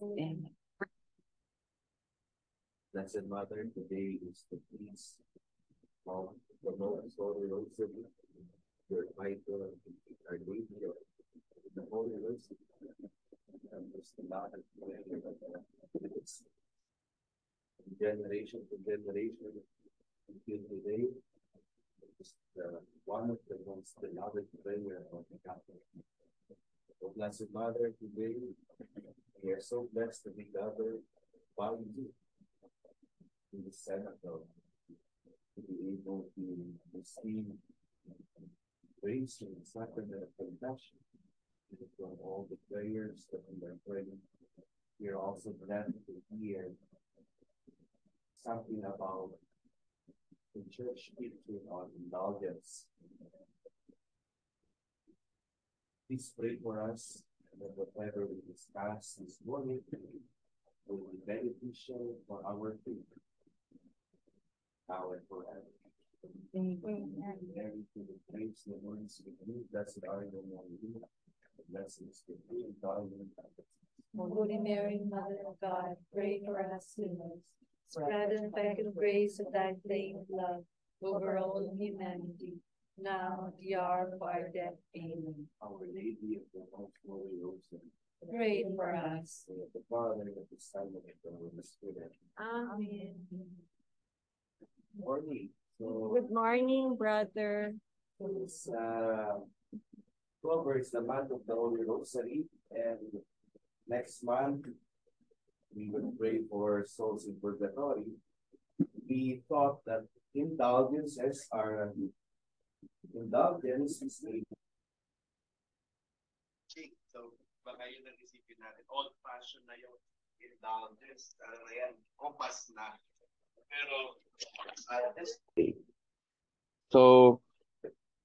Amen. Blessed Mother, today is the feast of the Most Holy Rosary, your title, our Lady of the Holy Rosary, and this lot of generation to generation until today. It's one of the most beloved prayer of the Catholic. So, Blessed Mother, today we are so blessed to be gathered by you in the cemetery, to be able to receive grace in the sacrament of confession from all the prayers that we are praying. We are also glad to hear something about the church teaching on indulgence. Please pray for us that whatever we discuss this morning will be beneficial for our faith, now and forever. Mary, to the grace the Lord is with you, blessed are you among women, and blessed is the fruit of thy womb. Holy Mary, Mother of God, pray for us sinners. Spread the effective grace of thy flame of love over all humanity, now at the hour of our death. Amen. Our Lady of the Most Holy Rosary, Pray for us. and of the Father, and of the Son, and of the Holy Spirit. Amen. Morning. So, Good morning, brother. it's October is the month of the Holy Rosary, and next month we will pray for souls in purgatory. We thought that indulgences are indulgence is a So, baka yun ang isipin natin. Old-fashioned na yung indulgence. Ayan, kumpas na. Pero, So,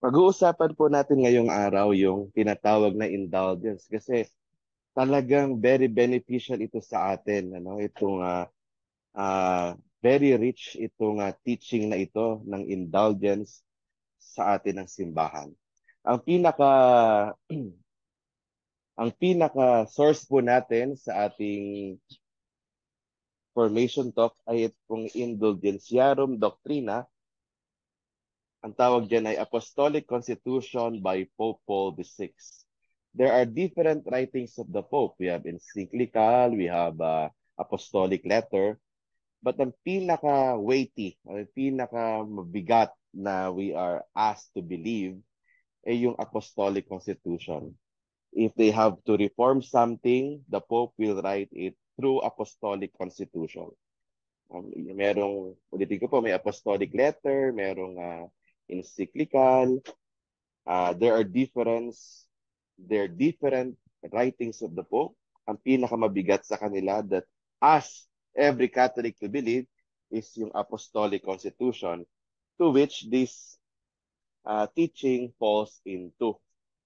pag-uusapan po natin ngayong araw yung tinatawag na indulgence kasi talagang very beneficial ito sa atin. Itong very rich itong teaching na ito ng indulgence sa atin ng simbahan. Ang pinaka source po natin sa ating formation talk ay itong Indulgentiarum Doctrina. Ang tawag dyan ay Apostolic Constitution by Pope Paul VI. There are different writings of the Pope. We have encyclical, we have apostolic letter. But ang pinaka-weighty, ang pinaka-mabigat na we are asked to believe ay yung Apostolic Constitution. If they have to reform something, the Pope will write it through Apostolic Constitution. Ulitin ko po, may apostolic letter, merong encyclical. There are different writings of the Pope. Ang pinakamabigat sa kanila that as every Catholic to believe is yung Apostolic Constitution, to which this teaching falls into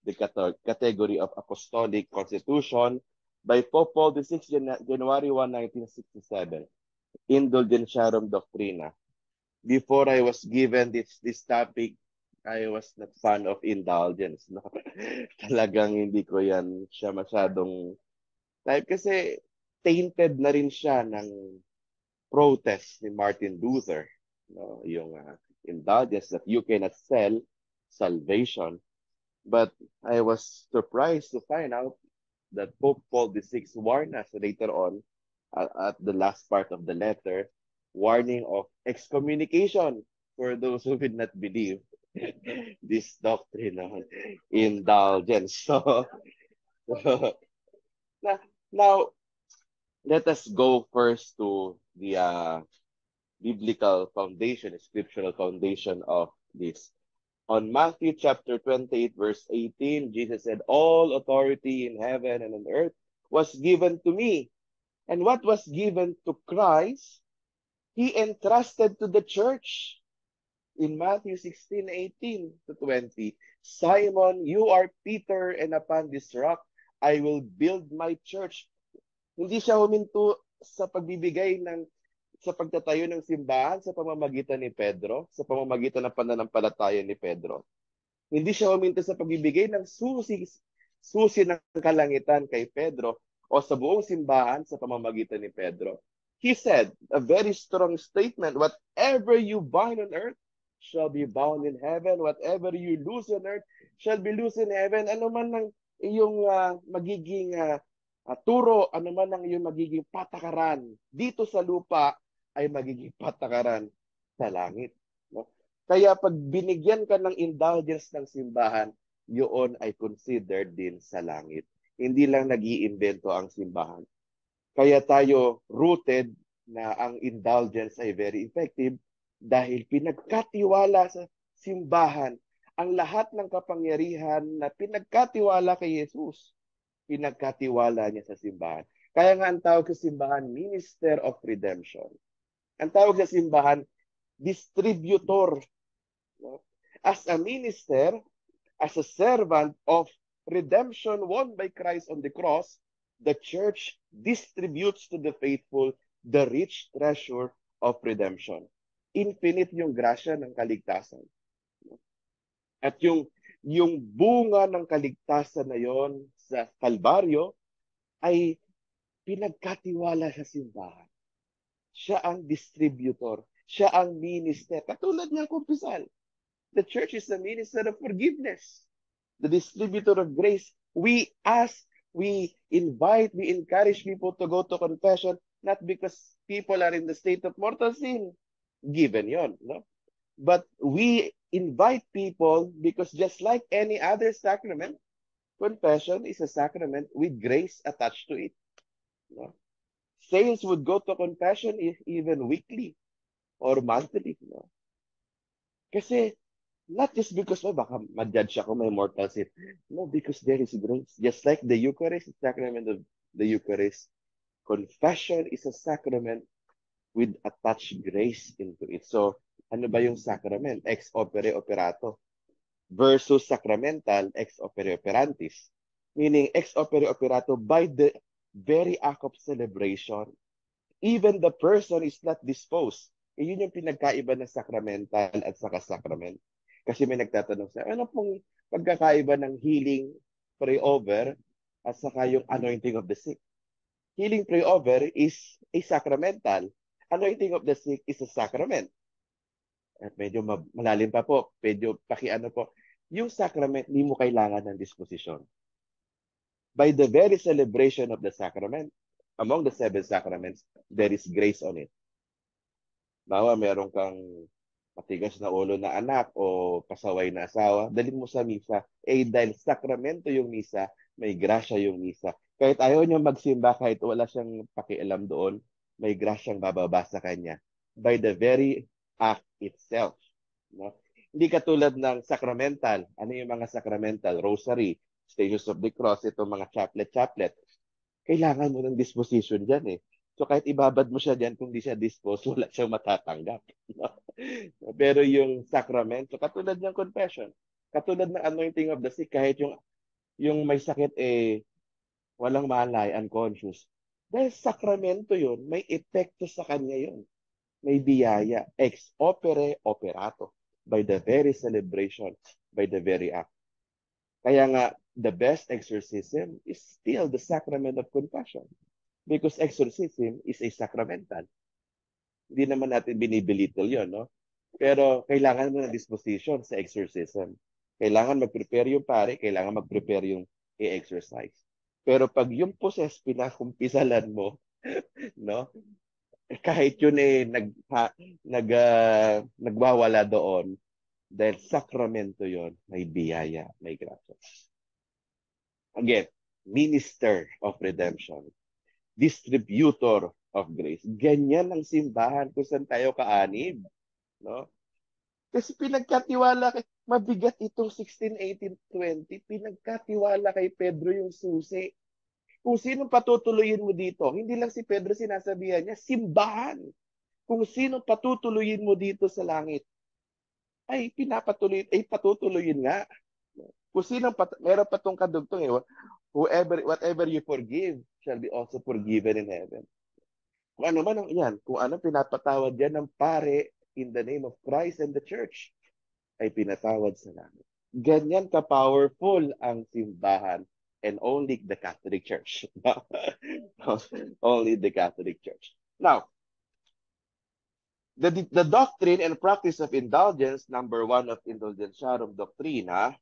the category of Apostolic Constitution by Pope Paul VI, January 1, 1967, Indulgentiarum Doctrina. Before I was given this topic, I was not fan of indulgence. No? Talagang hindi ko yan siya masyadong type kasi tainted na rin siya ng protest ni Martin Luther. No? Yung indulgence that you cannot sell salvation. But I was surprised to find out that Pope Paul VI warned us later on at the last part of the letter, warning of excommunication for those who would not believe this doctrine of indulgence. So now, let us go first to the biblical foundation, scriptural foundation of this. On Matthew chapter 28, verse 18, Jesus said, "All authority in heaven and on earth was given to me." And what was given to Christ, he entrusted to the church. In Matthew 16:18-20, "Simon, you are Peter, and upon this rock I will build my church." Hindi siya huminto sa pagtatayo ng simbahan sa pamamagitan ni Pedro, sa pamamagitan ng pananampalataya ni Pedro. Hindi siya huminto sa pagbibigay ng susi ng kalangitan kay Pedro o sa buong simbahan sa pamamagitan ni Pedro. He said, a very strong statement, whatever you bind on earth shall be bound in heaven, whatever you loose on earth shall be loose in heaven. Ano man ang iyong magiging turo, ano man ang iyong magiging patakaran dito sa lupa ay magiging patakaran sa langit. No? Kaya pag binigyan ka ng indulgence ng simbahan, yun ay considered din sa langit. Hindi lang nag-iimbento ang simbahan. Kaya tayo rooted na ang indulgence ay very effective dahil pinagkatiwala sa simbahan ang lahat ng kapangyarihan na pinagkatiwala kay Jesus. Pinagkatiwala niya sa simbahan. Kaya nga ang tawag sa simbahan, Minister of Redemption. Ang tawag sa simbahan, distributor. No? As a minister, as a servant of redemption won by Christ on the cross, the church distributes to the faithful the rich treasure of redemption. Infinite yung grasya ng kaligtasan. At yung bunga ng kaligtasan na yon sa Kalbaryo ay pinagkatiwala sa simbahan. Siya ang distributor. Siya ang minister. Katulad niyang kumpisal. The church is a minister of forgiveness. The distributor of grace. We ask, we invite, we encourage people to go to confession, not because people are in the state of mortal sin. Given yon, no? But we invite people because just like any other sacrament, confession is a sacrament with grace attached to it. No? Saints would go to confession even weekly or monthly. No? Kasi not just because baka ma-judge ako may mortal sin. No, because there is grace. Just like the Eucharist, the sacrament of the Eucharist, confession is a sacrament with attached grace into it. So, ano ba yung sacrament? Ex opere operato versus sacramental ex opere operantis. Meaning, ex opere operato by the very act of celebration. Even the person is not disposed. Yun yung pinagkaiba ng sacramental at saka sacrament. Kasi may nagtatanong sa, ano pong pagkakaiba ng healing pray-over at saka yung anointing of the sick? Healing pray-over is a sacramental. Anointing of the sick is a sacrament. At medyo malalim pa po, medyo pakiano po. Yung sacrament, hindi mo kailangan ng disposition. By the very celebration of the sacrament, among the 7 sacraments, there is grace on it. Bawa, meron kang matigas na ulo na anak o pasaway na asawa, dalhin mo sa misa. Dahil sakramento yung misa, may grasya yung misa. Kahit ayaw niya magsimba, kahit wala siyang pakialam doon, may grasyang bababa sa kanya. By the very act itself. No? Hindi katulad ng sacramental. Ano yung mga sacramental? Rosary, Stations of the Cross, itong mga chaplet. Kailangan mo ng disposition dyan eh. So kahit ibabad mo siya dyan, kung di siya disposed, wala siyang matatanggap. No? Pero yung sacrament, so katulad ng confession, katulad ng anointing of the sick, kahit yung may sakit walang malay, unconscious. Dahil sakramento yun, may epekto sa kanya yun. May biyaya, ex opere operato, by the very celebration, by the very act. Kaya nga, the best exorcism is still the sacrament of confession. Because exorcism is a sacramental. Hindi naman natin binibilittle yun, no? Pero kailangan mo ng disposition sa exorcism. Kailangan mag-prepare yung pare, kailangan mag-prepare yung i-exercise. Pero pag yung possess pinakumpisalan mo, no? Kahit yun nagwawala doon, dahil sakramento yon, may biyaya, may grasya. Again, minister of redemption, distributor of grace. Ganyan ang simbahan kung saan tayo kaanib. No? Kasi pinagkatiwala kay, mabigat itong 16, 18, 20, pinagkatiwala kay Pedro yung susi. Kung sino patutuloyin mo dito, hindi lang si Pedro sinasabihan niya, simbahan. Kung sino patutuloyin mo dito sa langit, ay patutuloyin nga. Kung sino, meron pa itong kadugtong whatever you forgive shall be also forgiven in heaven. Kung ano man kung ano pinapatawad yan ng pare in the name of Christ and the church, ay pinatawad sa langit. Ganyan ka-powerful ang simbahan and only the Catholic Church. Only the Catholic Church. Now, the doctrine and practice of indulgence, number 1 of Indulgentiarum Doctrina,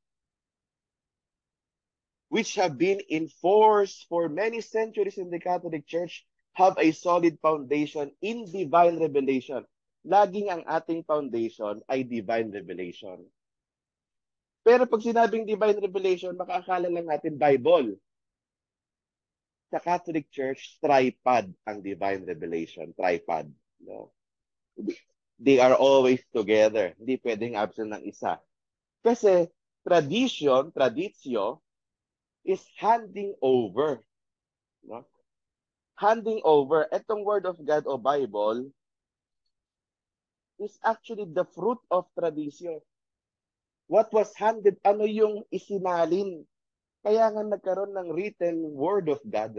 which have been enforced for many centuries in the Catholic Church, have a solid foundation in divine revelation. Laging ang ating foundation ay divine revelation. Pero pag sinabing divine revelation, makaakala lang natin Bible. Sa Catholic Church, tripod ang divine revelation. Tripod. No? They are always together. Hindi pwedeng absent ng isa. Kasi traditio, is handing over. No? Handing over. Itong Word of God o Bible is actually the fruit of tradition. What was handed, ano yung isinalin? Kaya nga nagkaroon ng written Word of God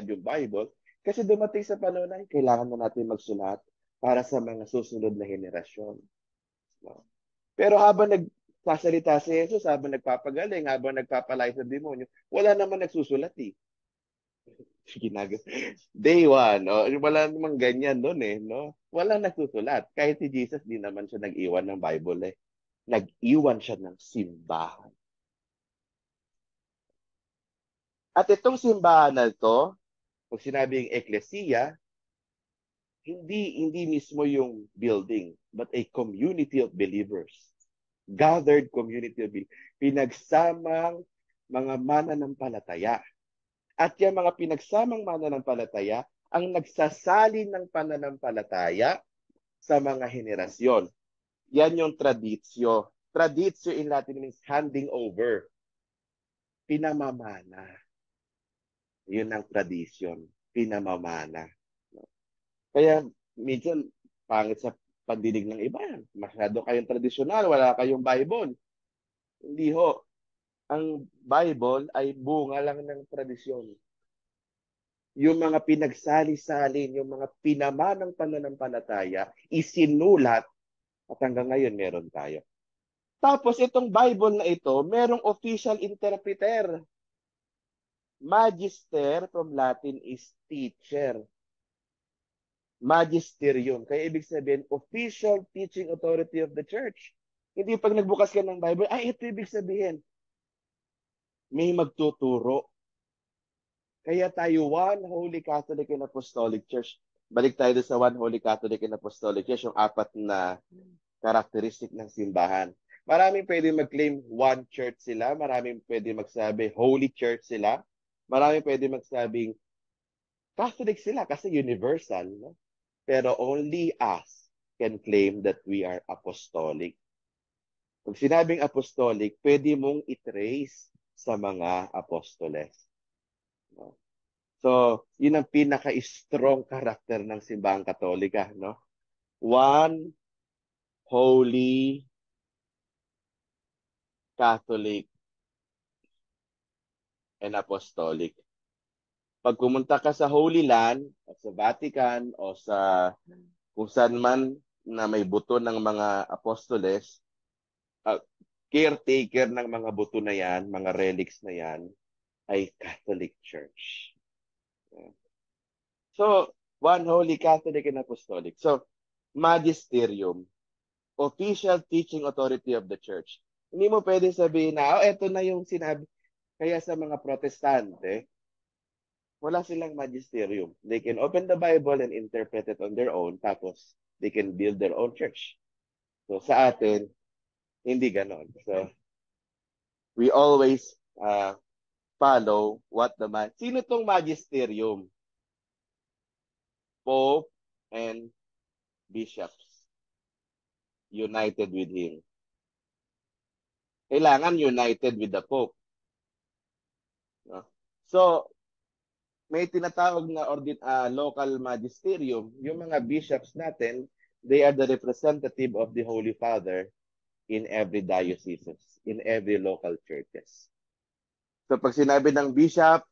yung Bible, kasi dumating sa panahon na kailangan na natin magsulat para sa mga susunod na henerasyon. No? Pero habang nagsasalita si Jesus, habang nagpapagaling, habang nagpapalay sa demonyo, wala naman nagsusulat eh. Day 1, wala namang ganyan doon eh. No? Wala nagsusulat. Kahit si Jesus, di naman siya nag-iwan ng Bible eh. Nag-iwan siya ng simbahan. At itong simbahan na ito, pag sinabing eklesiya, hindi mismo yung building, but a community of believers. Gathered community of believers. Pinagsamang mga mananampalataya. At yung mga pinagsamang mananampalataya ang nagsasalin ng pananampalataya sa mga henerasyon. Yan yung traditio. Traditio in Latin means handing over. Pinamamana. Yun ang tradition. Pinamamana. Kaya minsan pangit sa pandinig ng iba. Masyado kayong tradisyonal, wala kayong Bible. Hindi ho. Ang Bible ay bunga lang ng tradisyon. Yung mga pinagsali-salin, yung mga pinamanang pananampalataya, isinulat at hanggang ngayon meron tayo. Tapos itong Bible na ito, merong official interpreter. Magister from Latin is teacher. Magisterium. Kaya ibig sabihin, official teaching authority of the church. Hindi pag nagbukas ka ng Bible, ito ibig sabihin. May magtuturo. Kaya tayo, One Holy Catholic and Apostolic Church. Balik tayo sa One Holy Catholic and Apostolic Church, yung 4 na karakteristik ng simbahan. Maraming pwede mag-claim one church sila. Maraming pwede magsabi Holy Church sila. Maraming pwede magsabing Catholic sila kasi universal. No? Pero only us can claim that we are apostolic. Pag sinabing apostolic, pwede mong i-trace sa mga apostoles. No? So, yun ang pinaka-strong character ng simbahang Katolika. No? One Holy Catholic and Apostolic. Pag pumunta ka sa Holy Land, o sa Vatican, o sa kung saan man na may buto ng mga apostoles, caretaker ng mga buto na yan, mga relics na yan, ay Catholic Church. So, One Holy Catholic and Apostolic. So, Magisterium, official teaching authority of the Church. Hindi mo pwede sabihin na, eto na yung sinabi. Kaya sa mga Protestante, wala silang magisterium. They can open the Bible and interpret it on their own, tapos they can build their own church. So sa atin, hindi ganon. So we always follow what the Sino tong magisterium? Pope and bishops. United with him. Kailangan united with the Pope. No? So, may tinatawag na local magisterium. Yung mga bishops natin, they are the representative of the Holy Father in every diocese, in every local churches. So pag sinabi ng bishop,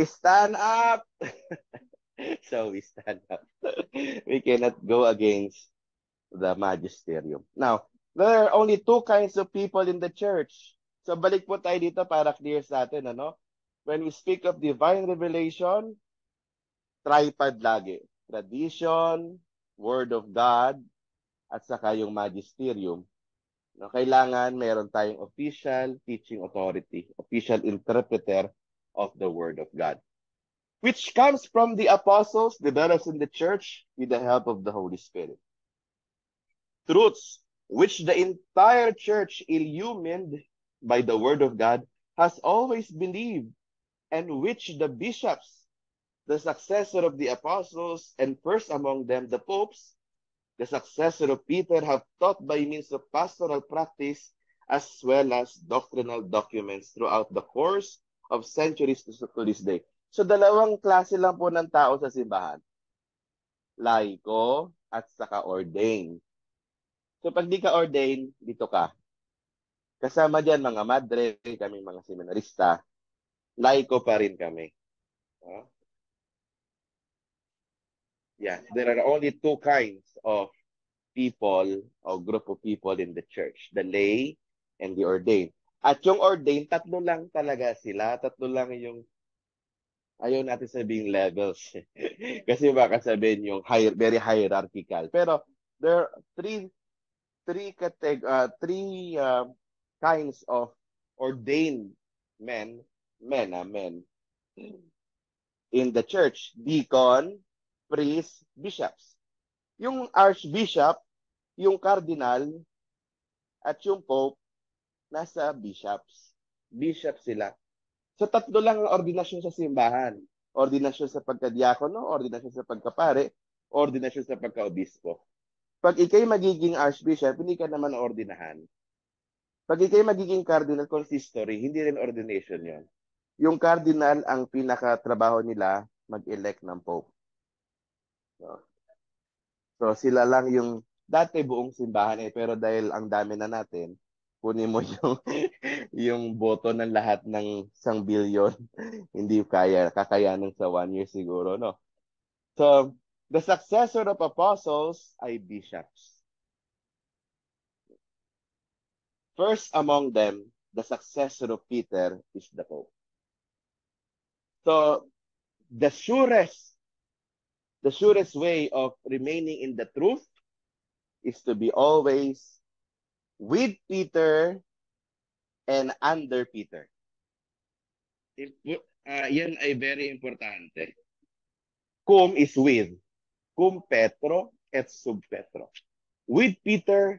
stand up! So we stand up. We cannot go against the magisterium. Now, there are only 2 kinds of people in the church. So balik po tayo dito para clear sa atin, ano? When we speak of divine revelation, tripod lagi. Tradition, Word of God, at saka yung magisterium. No, kailangan meron tayong official teaching authority, official interpreter of the Word of God, which comes from the apostles, develops in the church with the help of the Holy Spirit. Truths which the entire church, illumined by the Word of God, has always believed, and which the bishops, the successor of the apostles, and first among them the popes, the successor of Peter, have taught by means of pastoral practice as well as doctrinal documents throughout the course of centuries to this day. So dalawang klase lang po ng tao sa simbahan. Laiko at saka ordained. So pag di ka ordained, dito ka. Kasama dyan mga madre, kami mga seminarista, laiko pa rin kami. Yeah, there are only two kinds of people or group of people in the church, the lay and the ordained. At yung ordained, tatlo lang talaga sila. Tatlo lang yung, ayaw natin sabihin levels. Kasi baka sabihin yung very hierarchical. Pero there are three kinds of ordained men in the church: deacon, priest, bishops. Yung archbishop, yung cardinal, at yung pope, nasa bishops. Bishop sila. So tatlo lang ang ordinasyon sa simbahan. Ordinasyon sa pagkadiakono, ordinasyon sa pagkapare, ordinasyon sa pagkaobispo. Pag ikay magiging archbishop, hindi ka naman ordinahan. Pag ikay magiging cardinal consistory, hindi rin ordination yon. Yung cardinal, ang pinakatrabaho nila, mag-elect ng pope. So sila lang yung dati buong simbahan pero dahil ang dami na natin, kunin mo yung yung boto ng lahat ng 1 billion, hindi kakayanin sa 1 year siguro, no? So the successor of apostles ay bishops. First among them, the successor of Peter is the Pope. So the surest way of remaining in the truth is to be always with Peter and under Peter. Yan ay very importante. Cum is with. Cum Petro et sub Petro. With Peter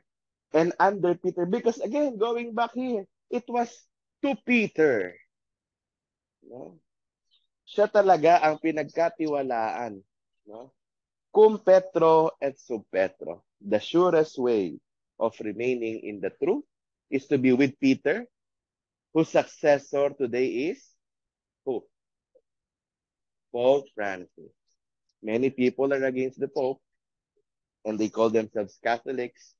and under Peter. Because again, going back here, it was to Peter. No? Siya talaga ang pinagkatiwalaan. No? Cum Petro et sub Petro. The surest way of remaining in the truth is to be with Peter, whose successor today is who? Pope Francis. Many people are against the Pope and they call themselves Catholics.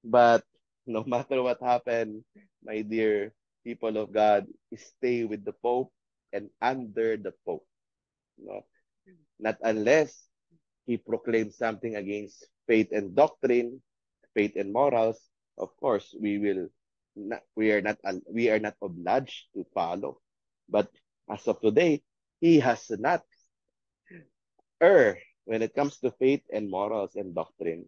But no matter what happened, my dear people of God, stay with the Pope and under the Pope. No? Not unless he proclaims something against faith and doctrine, faith and morals. Of course, we are not obliged to follow. But as of today, he has not erred when it comes to faith and morals and doctrine.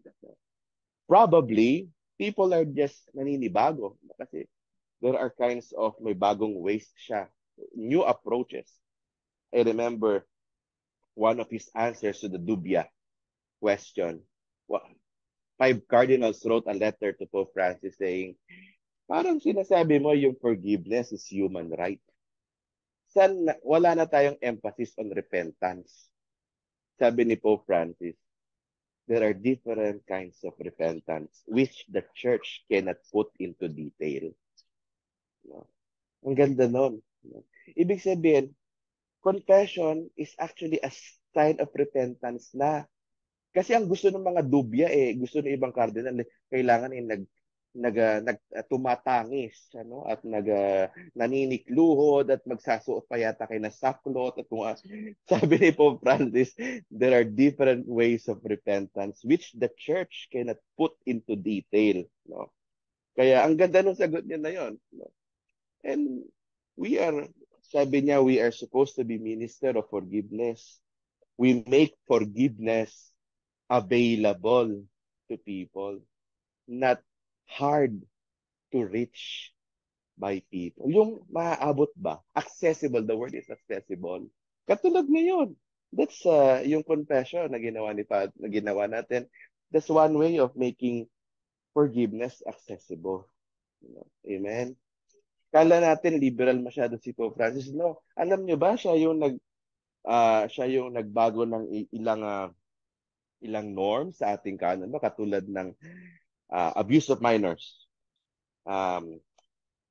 Probably, people are just naninibago kasi there are kinds of may bagong ways siya, new approaches. I remember one of his answers to the dubia question. 5 cardinals wrote a letter to Pope Francis saying, parang sinasabi mo yung forgiveness is human right. Wala na tayong emphasis on repentance. Sabi ni Pope Francis, there are different kinds of repentance which the church cannot put into detail. No? Ang ganda nun. No? Ibig sabihin, confession is actually a sign of repentance na. Kasi ang gusto ng mga dubya gusto ng ibang cardinal kailangan tumatangis at naninikluhod at magsasuot pa yata kay na saklot at kung sabi ni Pope Francis, there are different ways of repentance which the church cannot put into detail, no? Kaya ang ganda ng sagot niya na yon, no? And we are, sabi niya, we are supposed to be minister of forgiveness. We make forgiveness available to people, not hard to reach by people. Yung maaabot ba? Accessible. The word is accessible. Katulad ngayon. That's yung confession na ginawa na ginawa natin. That's one way of making forgiveness accessible. Amen. Kala natin liberal masyado si Pope Francis. No, alam niyo ba siya yung nagbago ng ilang norms sa ating canon, no? Katulad ng abuse of minors.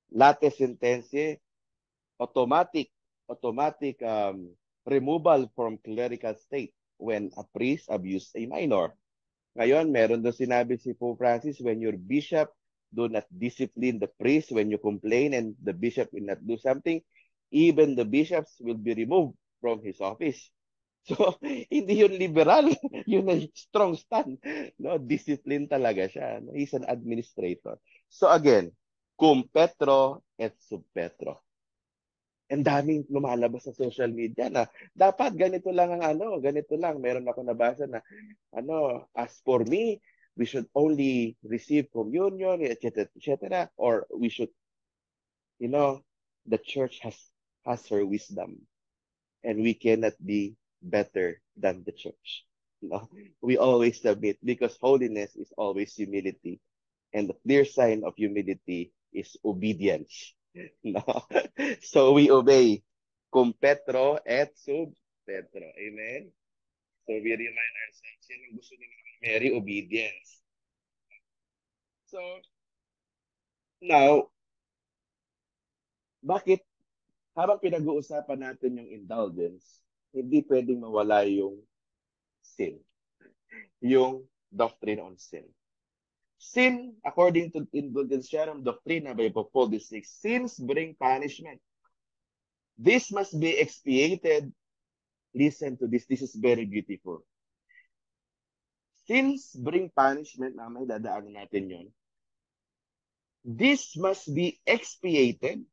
Late sentencia, automatic removal from clerical state when a priest abused a minor. Ngayon, meron doon sinabi si Pope Francis, when your bishop do not discipline the priest, when you complain and the bishop will not do something, even the bishops will be removed from his office. So, hindi yun liberal. Yun ay strong stand. No? Discipline talaga siya. No? He's an administrator. So again, cum petro et sub petro. Ang daming lumalabas sa social media na dapat ganito lang ang ganito lang. Meron ako nabasa na as for me, we should only receive communion, etc., etc., or we should, the church has her wisdom, and we cannot be better than the church. We always submit because holiness is always humility, and the clear sign of humility is obedience. No? So we obey cum petro et sub petro. Amen? So we remind ourselves, yan ang gusto ni Mary, obedience. So, now, bakit habang pinag-uusapan natin yung indulgence, hindi pwedeng mawala yung sin, yung doctrine on sin. Sin, according to Indulgentiarum Doctrina by Pope Paul VI, sins bring punishment. This must be expiated. Listen to this. This is very beautiful. Sins bring punishment. May dadaanan natin yun. This must be expiated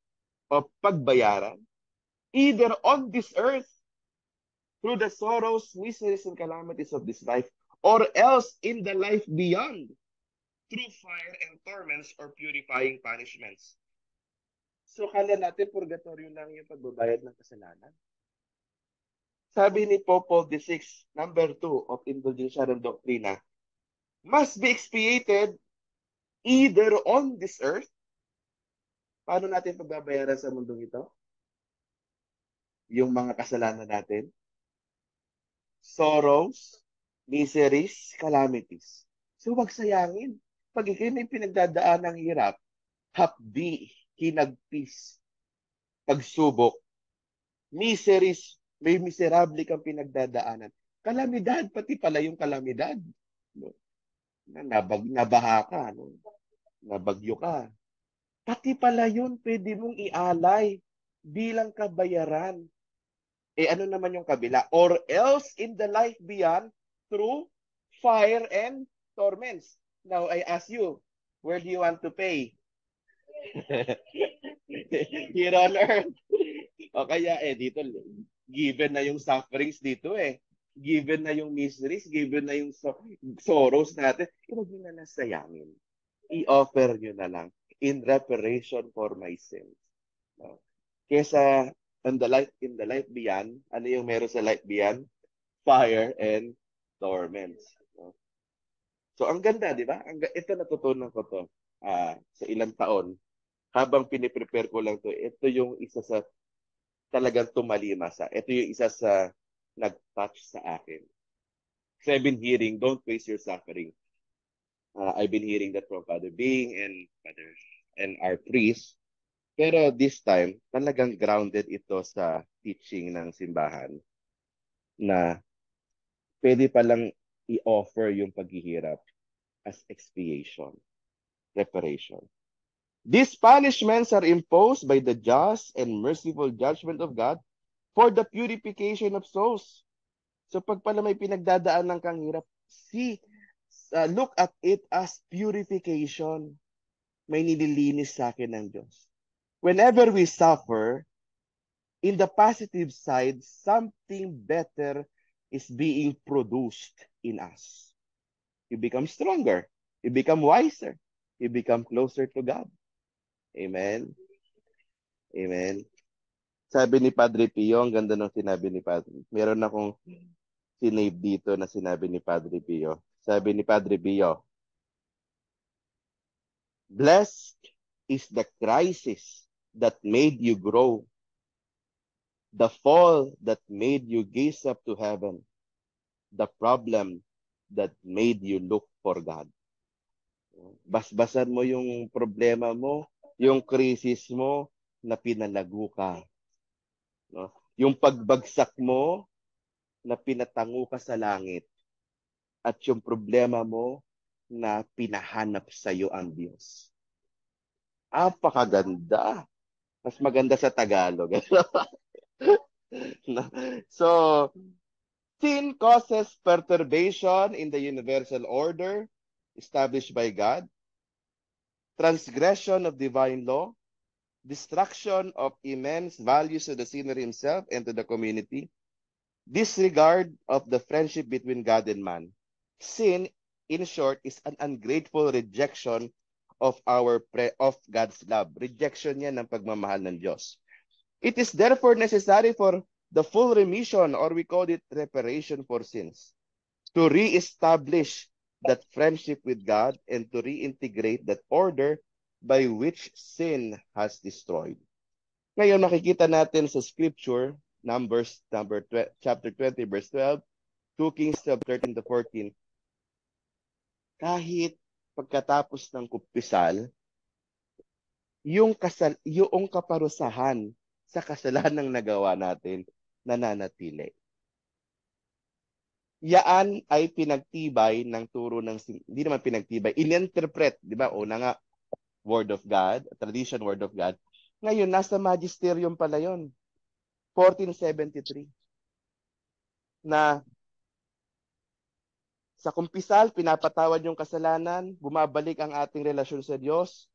o pagbayaran either on this earth through the sorrows, miseries, and calamities of this life, or else in the life beyond through fire and torments or purifying punishments. So, kala natin purgatorio lang yung pagbabayad ng kasalanan. Sabi ni Pope Paul VI, number 2 of Indulgentiarum Doctrina, must be expiated either on this earth. Paano natin pagbabayaran sa mundong ito? Yung mga kasalanan natin. Sorrows, miseries, calamities. So, wag sayangin. Pag ikay may pinagdadaan ng hirap, hapdi, hinagpis, pagsubok, miseries, may miserable kang pinagdadaanan. Kalamidad, pati pala yung kalamidad. No? Nabaha ka, no? Nabagyo ka. Pati pala yun, pwede mong ialay bilang kabayaran. Ano naman yung kabila? Or else in the life beyond through fire and torments. Now, I ask you, where do you want to pay? Here on earth. O kaya, dito, given na yung sufferings dito Given na yung miseries, given na yung sorrows natin, huwag nyo na nasayangin. I-offer nyo na lang in reparation for my sins. No? Kesa in the life beyond, ano yung meron sa life beyond? Fire and torments. No? So, ang ganda, di ba? Ito natutunan ko to sa ilang taon. Habang piniprepare ko lang to, ito yung isa sa talagang tumalima sa. Ito yung isa sa nag-touch sa akin. So I've been hearing, don't waste your suffering. I've been hearing that from Father Bing and our priest. Pero this time, talagang grounded ito sa teaching ng simbahan na pwede palang i-offer yung paghihirap as expiation, reparation. These punishments are imposed by the just and merciful judgment of God for the purification of souls. So pag pala may pinagdadaan ng kang hirap, look at it as purification. May nililinis sa akin ng Diyos. Whenever we suffer, in the positive side, something better is being produced in us. You become stronger. You become wiser. You become closer to God. Amen. Amen. Sabi ni Padre Pio, ang ganda ng sinabi ni Padre. Meron akong sinave dito na sinabi ni Padre Pio. Sabi ni Padre Pio, blessed is the crisis that made you grow, the fall that made you gaze up to heaven, the problem that made you look for God. Basbasan mo yung problema mo, yung krisis mo, na pinalago ka. No? Yung pagbagsak mo, na pinatango ka sa langit. At yung problema mo, na pinahanap sa iyo ang Diyos. Apakaganda. Mas maganda sa Tagalog. So, sin causes perturbation in the universal order established by God, transgression of divine law, destruction of immense values to the sinner himself and to the community, disregard of the friendship between God and man. Sin, in short, is an ungrateful rejection of God's love. Rejection niya ng pagmamahal ng Diyos. It is therefore necessary for the full remission, or we call it reparation for sins, to re-establish that friendship with God and to reintegrate that order by which sin has destroyed. Ngayon, makikita natin sa scripture, chapter 20, verse 12, 2 Kings 12, 13 to 14, kahit pagkatapos ng kumpisal, yung kaparusahan sa kasalanang nagawa natin, nananatili. Yaan ay pinagtibay ng turo ng, hindi naman pinagtibay, ininterpret, di ba? Una nga, Word of God, tradition Word of God. Ngayon, nasa magisterium pala yun. 1473. Na sa kumpisal, pinapatawad yung kasalanan, bumabalik ang ating relasyon sa Diyos,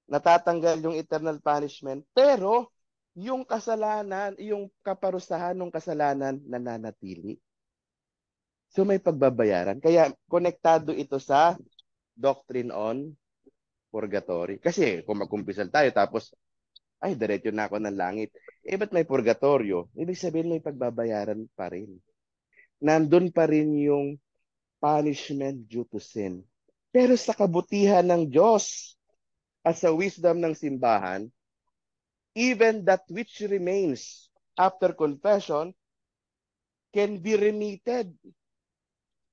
natatanggal yung eternal punishment, pero yung kasalanan, yung kaparusahan ng kasalanan, nananatili. So may pagbabayaran. Kaya konektado ito sa doctrine on purgatory. Kasi kung magkumpisal tayo tapos, ay, diretso na ako ng langit. Ba't may purgatorio? Ibig sabihin may pagbabayaran pa rin. Nandun pa rin yung punishment due to sin. Pero sa kabutihan ng Diyos at sa wisdom ng simbahan, even that which remains after confession can be remitted.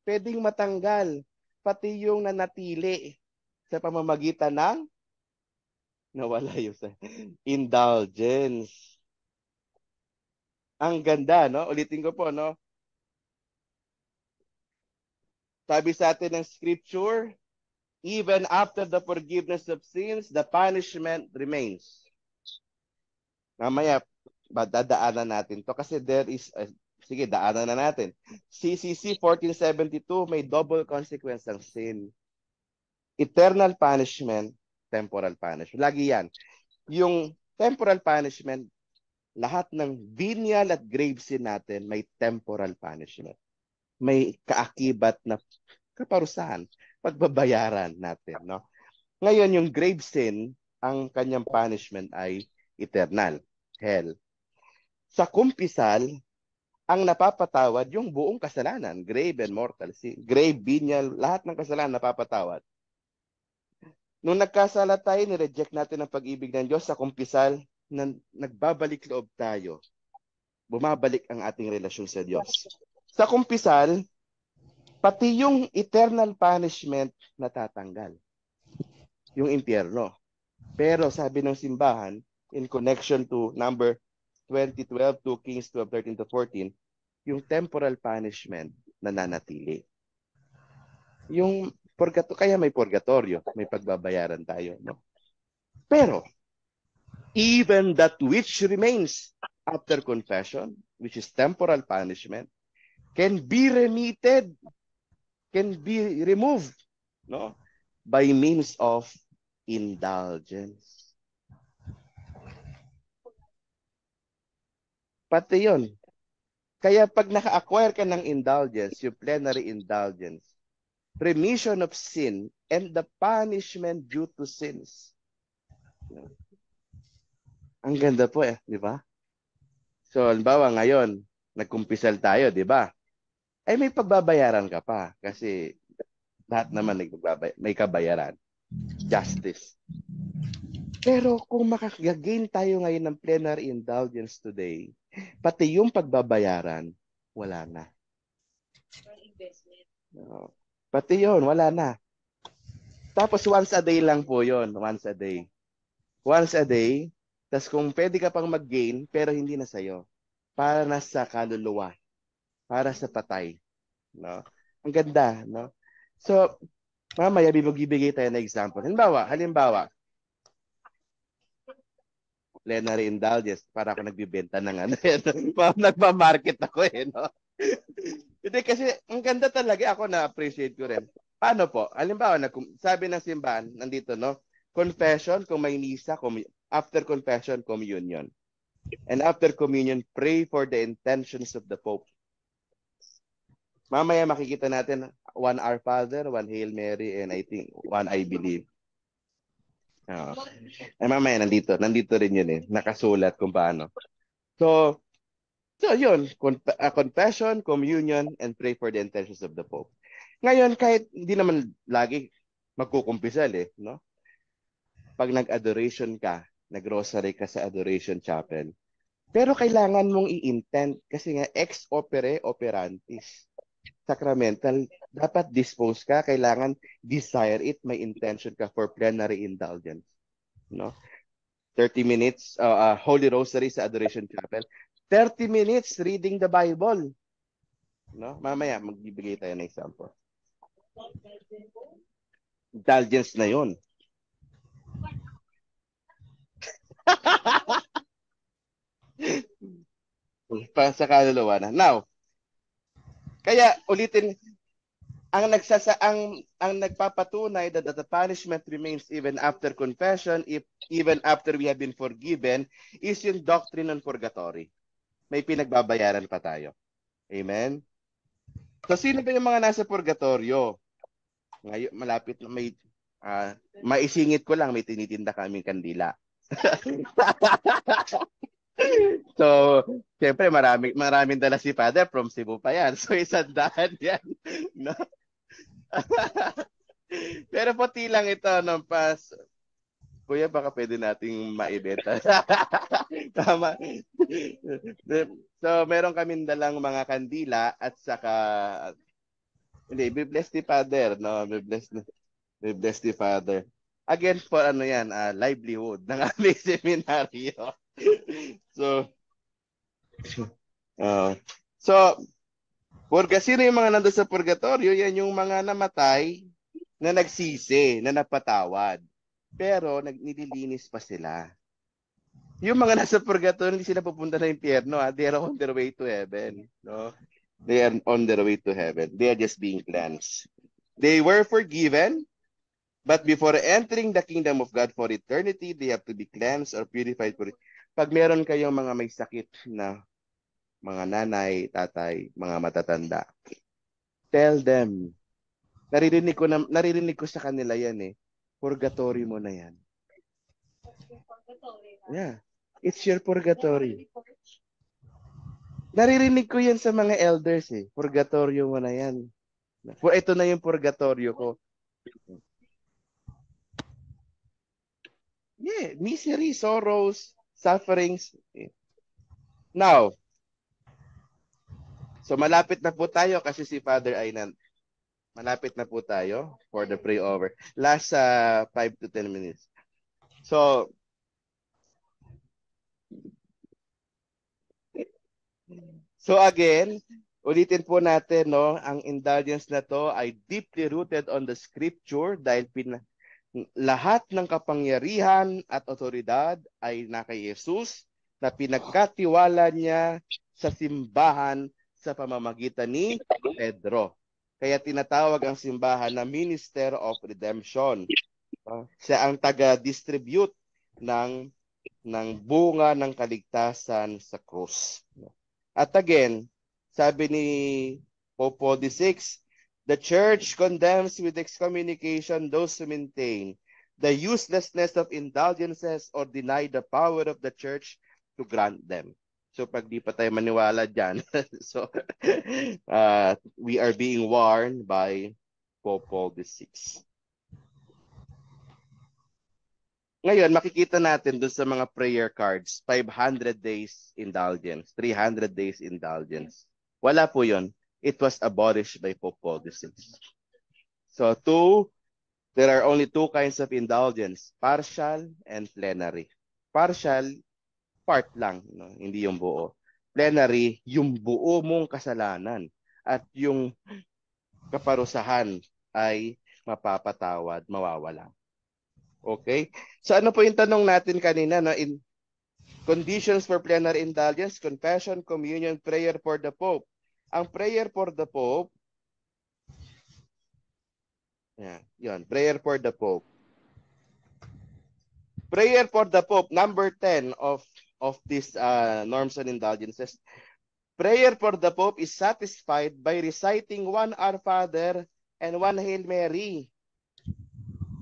Pwedeng matanggal, pati yung nanatili sa pamamagitan ng nawala yung indulgence. Ang ganda, no? Ulitin ko po, no? Sabi sa atin ng scripture, even after the forgiveness of sins, the punishment remains. Mamaya, dadaanan natin to kasi there is, sige, daanan na natin. CCC 1472, may double consequence ng sin. Eternal punishment, temporal punishment. Lagi yan. Yung temporal punishment, lahat ng venial at grave sin natin, may temporal punishment. May kaakibat na kaparusahan, pagbabayaran natin. No? Ngayon, yung grave sin, ang kanyang punishment ay eternal, hell. Sa kumpisal, ang napapatawad yung buong kasalanan, grave and mortal sin, grave, venial, lahat ng kasalanan napapatawad. Nung nagkasala tayo, nireject natin ang pag-ibig ng Diyos sa kumpisal, nagbabalik loob tayo. Bumabalik ang ating relasyon sa Diyos. Sa kumpisal, pati yung eternal punishment natatanggal. Yung impyerno. Pero sabi ng simbahan, in connection to number 2012, 2 Kings 12, 13 to 14, yung temporal punishment nananatili. Yung kaya may purgatorio, may pagbabayaran tayo. No? Pero, even that which remains after confession, which is temporal punishment, can be remitted, can be removed, no, by means of indulgence. Pati yun. Kaya pag naka-acquire ka ng indulgence, yung plenary indulgence, remission of sin and the punishment due to sins. Ang ganda po di ba? So, halimbawa ngayon, nagkumpisal tayo, di ba? Ay may pagbabayaran ka pa kasi lahat naman may kabayaran. Justice. Pero kung makakagain tayo ngayon ng plenary indulgence today, pati yung pagbabayaran, wala na. No. Pati yun, wala na. Tapos once a day lang po yun. Once a day. Once a day. Tapos kung pwede ka pang mag-gain, pero hindi na sa'yo. Para na sa kaluluwa. Para sa patay. No? Ang ganda. No? So, mamaya bibigay tayo ng example. Halimbawa, plenary indulgence, para ako nagbibenta ng ano yan. Nagpa-market ako no? Hindi kasi, ang ganda talaga ako na-appreciate ko rin. Paano po? Halimbawa, sabi ng simbahan, nandito, no? Confession, kung may misa, after confession, communion. And after communion, pray for the intentions of the Pope. Mamaya makikita natin, 1 Our Father, 1 Hail Mary, and I think 1 I Believe. Mamaya nandito rin yun nakasulat kung paano. So yun, confession, communion, and pray for the intentions of the Pope. Ngayon, kahit hindi naman lagi magkukumpisal no? Pag nag-adoration ka, nag-rosary ka sa adoration chapel, pero kailangan mong i-intend kasi nga ex opere operantis. Sacramental, dapat dispose ka, kailangan desire it, may intention ka for plenary indulgence. No? 30 minutes, Holy Rosary sa Adoration Chapel. 30 minutes reading the Bible. No? Mamaya, magbibigay tayo ng example. Indulgence na yun. Sa kaluluwa na. Now, kaya ulitin, ang nagpapatunay that the punishment remains even after confession, even after we have been forgiven, is yung doctrine ng purgatory. May pinagbabayaran pa tayo. Amen? So, sino ba yung mga nasa purgatorio? Ngayon, malapit na maisingit ko lang, may tinitinda kaming kandila. So, siyempre maraming dala si Father from Cebu pa yan. So, 100 yan. No? Pero puti lang ito ng pas. Kuya, baka pwede nating maibenta. Tama. So, meron kaming dalang mga kandila at saka hindi, be-bless ni Father, no? Be-bless ni Father. Again, for livelihood ng aming seminaryo. Sino yung mga nandun sa purgatorio? Yan yung mga namatay na nagsisi, na napatawad. Pero nililinis pa sila. Yung mga nasa purgatorio, hindi sila pupunta na impyerno. They are on their way to heaven. No? They are on their way to heaven. They are just being cleansed. They were forgiven, but before entering the kingdom of God for eternity, they have to be cleansed or purified for it. Pag meron kayong mga may sakit na mga nanay, tatay, mga matatanda, tell them. Naririnig ko sa kanila yan Purgatory mo na yan. Yeah. It's your purgatory. Naririnig ko yan sa mga elders Purgatorio mo na yan. Ito na yung purgatorio ko. Yeah, misery, sorrows, sufferings. Now, so malapit na po tayo kasi si Father Aynan. Malapit na po tayo for the pray-over. Last 5 to 10 minutes. So again, ulitin po natin, no, ang indulgence na to ay deeply rooted on the scripture dahil lahat ng kapangyarihan at otoridad ay na kay Jesus na pinagkatiwala niya sa simbahan sa pamamagitan ni Pedro. Kaya tinatawag ang simbahan na Minister of Redemption. Siya ang taga-distribute ng ng bunga ng kaligtasan sa krus. At again, sabi ni Pope Paul VI, the Church condemns with excommunication those who maintain the uselessness of indulgences or deny the power of the Church to grant them. So pag di pa tayo maniwala dyan, so we are being warned by Pope Paul VI. Ngayon, makikita natin doon sa mga prayer cards, 500 days indulgence, 300 days indulgence. Wala po yun. It was abolished by Pope Paul VI. So there are only two kinds of indulgence, partial and plenary. Partial, part lang, no? Hindi yung buo. Plenary, yung buo mong kasalanan. At yung kaparusahan ay mapapatawad, mawawala. Okay? So ano po yung tanong natin kanina, no? In conditions for plenary indulgence, confession, communion, prayer for the Pope. Ang prayer for the Pope, yun, prayer for the Pope. Prayer for the Pope, number 10 of these norms and indulgences. Prayer for the Pope is satisfied by reciting one Our Father and one Hail Mary.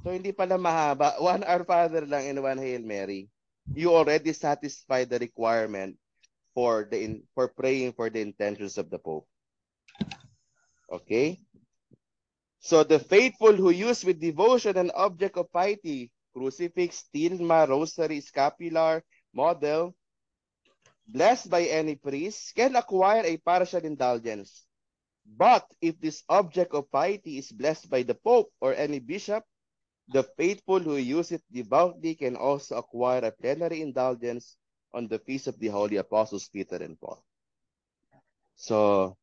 So hindi pala mahaba. One Our Father lang and one Hail Mary. You already satisfy the requirement for praying for the intentions of the Pope. Okay? So the faithful who use with devotion an object of piety, crucifix, tilma, rosary, scapular, model, blessed by any priest, can acquire a partial indulgence. But if this object of piety is blessed by the Pope or any bishop, the faithful who use it devoutly can also acquire a plenary indulgence on the feast of the Holy Apostles Peter and Paul. So,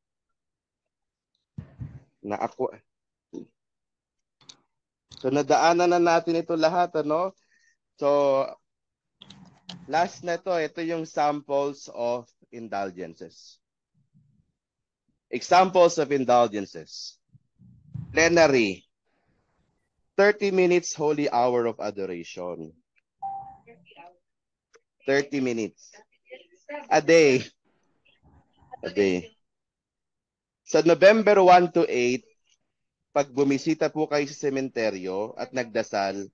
nadaanan na natin ito lahat, ano? So, last na ito yung samples of indulgences. Examples of indulgences. Plenary. 30 minutes holy hour of adoration. 30 minutes. A day. A day. Sa November 1 to 8, pag bumisita po kayo sa sementeryo at nagdasal,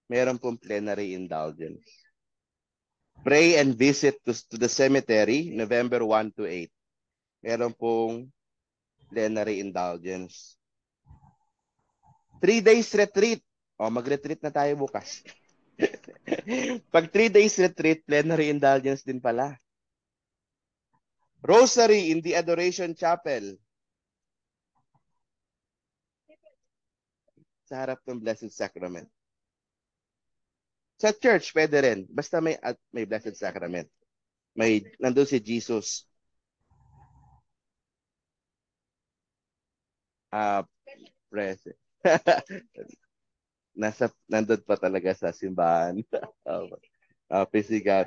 meron pong plenary indulgence. Pray and visit to the cemetery, November 1 to 8. Meron pong plenary indulgence. 3 days retreat. Mag-retreat na tayo bukas. Pag 3 days retreat, plenary indulgence din pala. Rosary in the Adoration Chapel. Sa harap ng Blessed Sacrament. Sa church, pwede rin. Basta may Blessed Sacrament. Nandun si Jesus. Present. Nandun pa talaga sa simbahan. Physical.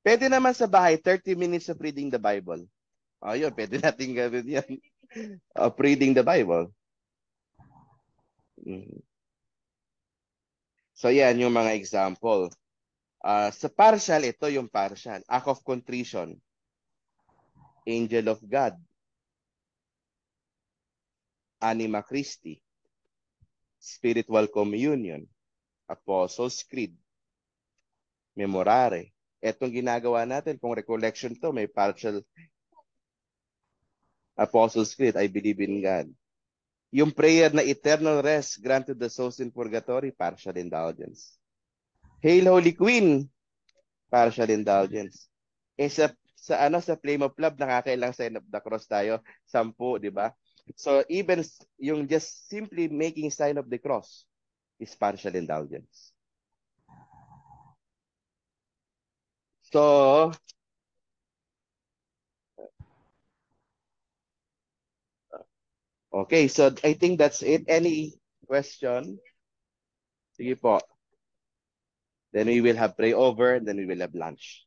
Pwede naman sa bahay, 30 minutes of reading the Bible. Yun, pwede natin gawin yan. Of reading the Bible. So yan yung mga example. Sa partial, ito yung partial. Act of contrition. Angel of God. Anima Christi. Spiritual communion. Apostles' Creed. Memorare. Etong ginagawa natin, kung recollection to, may partial Apostles' Creed, I believe in God. Yung prayer na eternal rest granted the souls in purgatory, partial indulgence. Hail Holy Queen, partial indulgence. Sa Flame of Love, nakakailang sign of the cross tayo, 10, di ba? So even yung just simply making sign of the cross is partial indulgence. So, okay, so I think that's it. Any question? Sige po. Then we will have pray over, and then we will have lunch.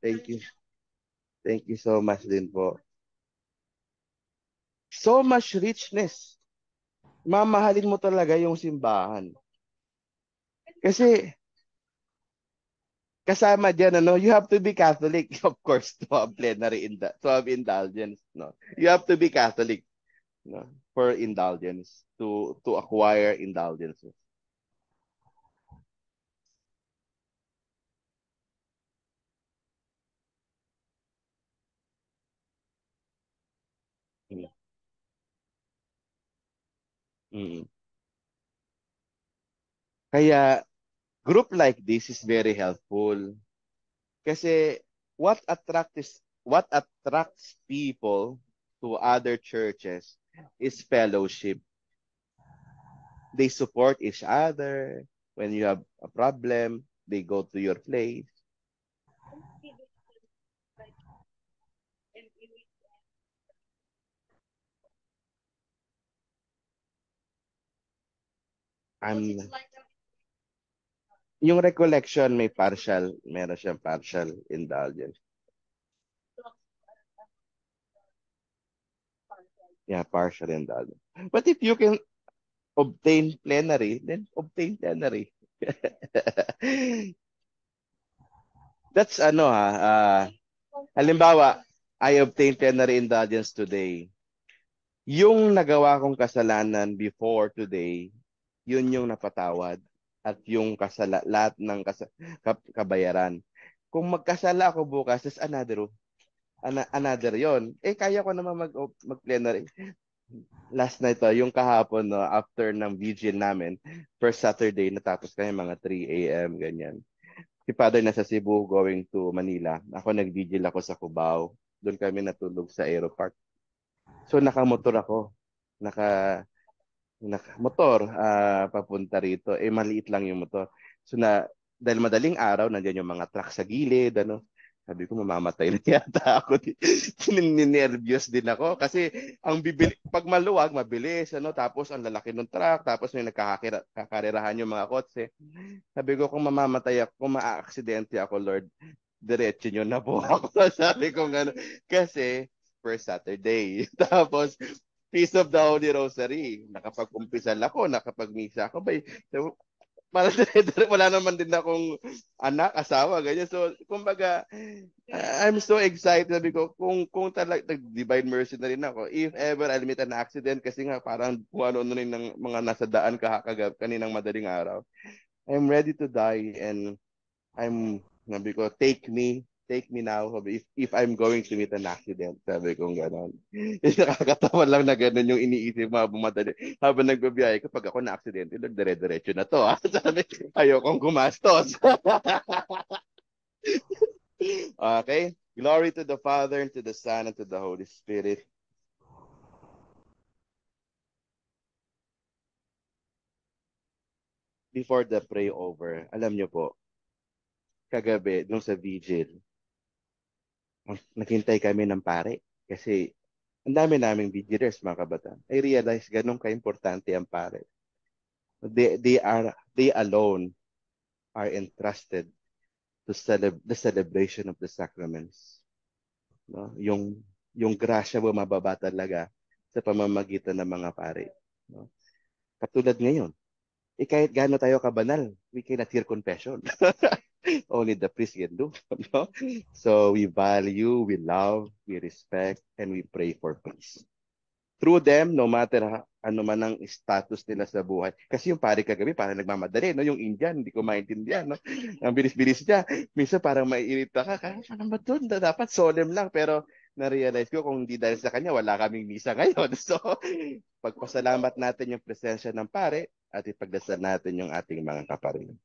Thank you. Thank you so much din po. So much richness. Mamahalin mo talaga yung simbahan. Kasi kasama diyan ano, you have to be Catholic of course to have plenary to have indulgence, no. You have to be Catholic, no, for indulgence to acquire indulgences. Mm. Mm. Kaya group like this is very helpful kasi what attracts people to other churches is fellowship. They support each other. When you have a problem, they go to your place. I'm yung recollection meron siyang partial indulgence. Yeah, partial indulgence. But if you can obtain plenary, then obtain plenary. That's halimbawa, I obtained plenary indulgence today. Yung nagawa kong kasalanan before today, yun yung napatawad at yung lahat ng kabayaran. Kung magkasala ako bukas, is another yon. Kaya ko naman mag-plenary. Last night, yung kahapon, no, after ng vigil namin, first Saturday, natapos kami mga 3 a.m., ganyan. Si Father nasa Cebu going to Manila. Ako nag-vigil ako sa Cubao. Doon kami natulog sa Aeropark. So nakamotor ako. Nakamotor papunta rito. Maliit lang yung motor. So dahil madaling araw, nandiyan yung mga truck sa gilid, ano. Sabi ko, mamamatay na yata ako. Ninervyos din ako. Kasi pag maluwag, mabilis, ano, tapos ang lalaki ng truck, tapos may nagkakarerahan yung mga kotse. Sabi ko, kung mamamatay ako, kung maa-aksidente ako, Lord, diretso nyo na po ako. Sabi ko gano'n. Kasi, first Saturday. Tapos, Feast of the Holy Rosary. Nakapag-umpisal ako, nakapag-misa ako. Parang wala naman din akong anak, asawa, ganyan. So, kumbaga, I'm so excited. Sabi ko, kung talaga, divine mercy na rin ako. If ever I'll meet an accident, kasi nga parang kung ano rin ng mga nasa daan kaninang madaling araw. I'm ready to die and sabi ko, take me now. Sabi, if I'm going to meet an accident, sabi ko gano'n. Nakakatawa lang na gano'n yung iniisip mga bumadali. Habang nagbabiyahe, kapag ako na accident, dire-diretso na to. Sabi, ayokong gumastos. Okay? Glory to the Father, and to the Son, and to the Holy Spirit. Before the pray over, alam nyo po, kagabi, nung sa vigil, naghintay kami ng pare. Kasi, ang dami naming vigilers, mga kabataan. I realize ganun ka-importante ang pare. They alone are entrusted to the celebration of the sacraments. No? Yung grasya mo mababa talaga sa pamamagitan ng mga pare. No? Katulad ngayon, kahit gaano tayo kabanal, we cannot hear confession. Only the priest can do. No? So we value, we love, we respect, and we pray for peace. Through them, no matter ano man ang status nila sa buhay. Kasi yung pare kagabi, parang nagmamadali, no? Yung Indian, hindi ko maintindihan, no? Ang bilis-bilis niya. Minsan parang maiirita ka, kaya ano ba doon? Dapat solemn lang. Pero na-realize ko kung hindi dahil sa kanya, wala kaming misa ngayon. So, pagpasalamat natin yung presensya ng pare at ipagdasal natin yung ating mga kaparin.